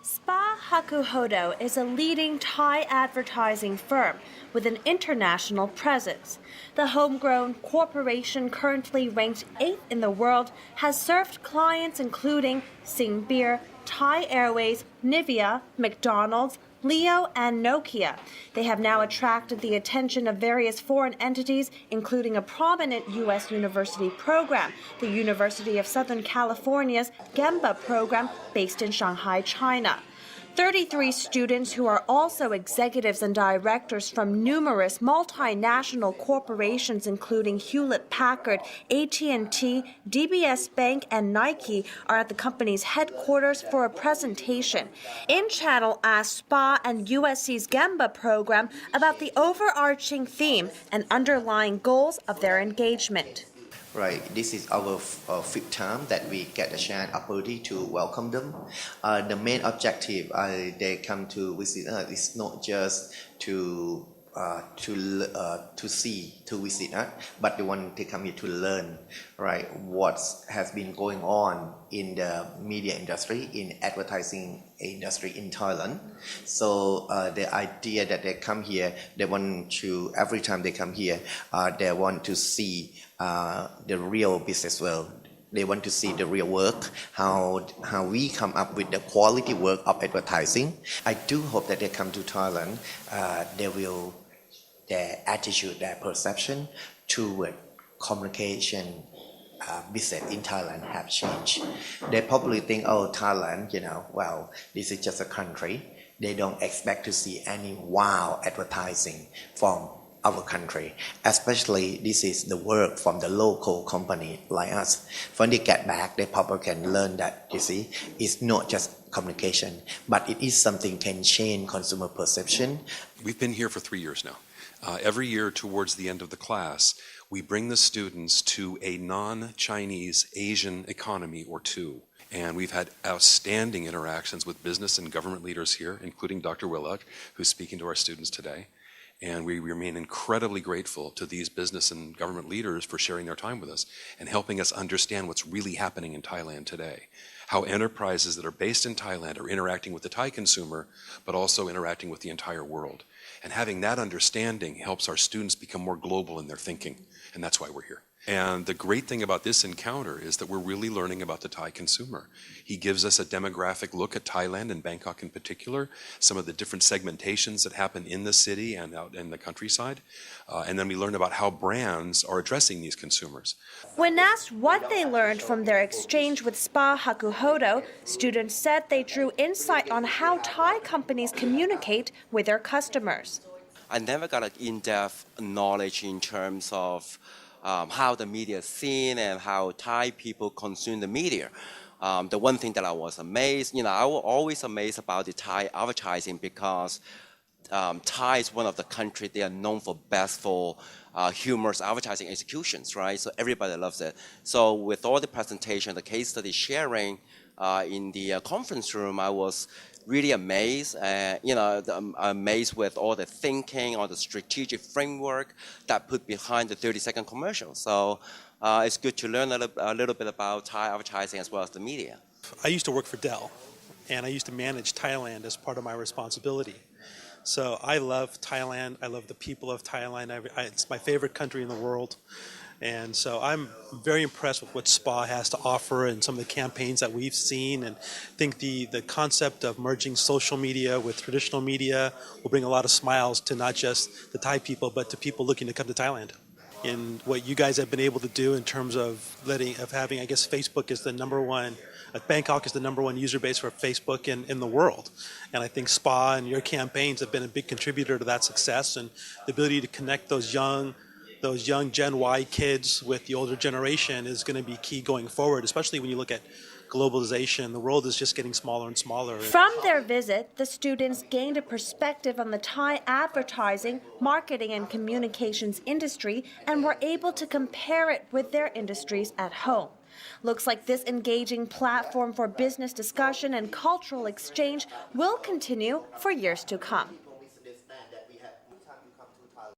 Spa Hakuhodo is a leading Thai advertising firm with an international presence. The homegrown corporation, currently ranked 8th in the world, has served clients including Sing Beer, Thai Airways, Nivea, McDonald's, Leo, and Nokia. They have now attracted the attention of various foreign entities, including a prominent U.S. university program, the University of Southern California's GEMBA program based in Shanghai, China. 33 students who are also executives and directors from numerous multinational corporations including Hewlett-Packard, AT&T, DBS Bank, and Nike are at the company's headquarters for a presentation. In-Channel asked SPA and USC's GEMBA program about the overarching theme and underlying goals of their engagement. Right, this is our fifth time that we get a chance opportunity to welcome them. The main objective they come to visit us is not just to visit us, but they want to come here to learn, right, what has been going on in the media industry, in advertising industry in Thailand. So the idea that they come here, they want to, every time they come here, they want to see the real business world. They want to see the real work, how we come up with the quality work of advertising. I do hope that they come to Thailand, their attitude, their perception toward communication business in Thailand have changed. They probably think, oh, Thailand, well, this is just a country. They don't expect to see any wow advertising from our country, especially this is the work from the local company like us. When they get back, they probably can learn that, it's not just communication, but it is something can change consumer perception. We've been here for 3 years now. Every year towards the end of the class, we bring the students to a non-Chinese Asian economy or two. And we've had outstanding interactions with business and government leaders here, including Dr. Willock, who's speaking to our students today. And we remain incredibly grateful to these business and government leaders for sharing their time with us and helping us understand what's really happening in Thailand today. How enterprises that are based in Thailand are interacting with the Thai consumer, but also interacting with the entire world. And having that understanding helps our students become more global in their thinking. And that's why we're here. And the great thing about this encounter is that we're really learning about the Thai consumer. He gives us a demographic look at Thailand and Bangkok in particular, some of the different segmentations that happen in the city and out in the countryside. And then we learn about how brands are addressing these consumers. When asked what they learned from their exchange with Spa Hakuhodo, students said they drew insight on how Thai companies communicate with their customers. I never got an in-depth knowledge in terms of how the media is seen and how Thai people consume the media. The one thing that I was amazed, I was always amazed about the Thai advertising because Thai is one of the countries they are known for best for humorous advertising executions, right? So everybody loves it. So with all the presentation, the case study sharing in the conference room, I was really amazed, amazed with all the thinking, all the strategic framework that put behind the 30-second commercial. So it's good to learn a little bit about Thai advertising as well as the media. I used to work for Dell, and I used to manage Thailand as part of my responsibility. So I love Thailand. I love the people of Thailand. It's my favorite country in the world. And so I'm very impressed with what SPA has to offer and some of the campaigns that we've seen, and think the concept of merging social media with traditional media will bring a lot of smiles to not just the Thai people, but to people looking to come to Thailand. And what you guys have been able to do in terms of having, I guess Facebook is the number one, Bangkok is the number one user base for Facebook in the world. And I think SPA and your campaigns have been a big contributor to that success, and the ability to connect those young Gen Y kids with the older generation is going to be key going forward, especially when you look at globalization. The world is just getting smaller and smaller. From their visit, the students gained a perspective on the Thai advertising, marketing, and communications industry and were able to compare it with their industries at home. Looks like this engaging platform for business discussion and cultural exchange will continue for years to come.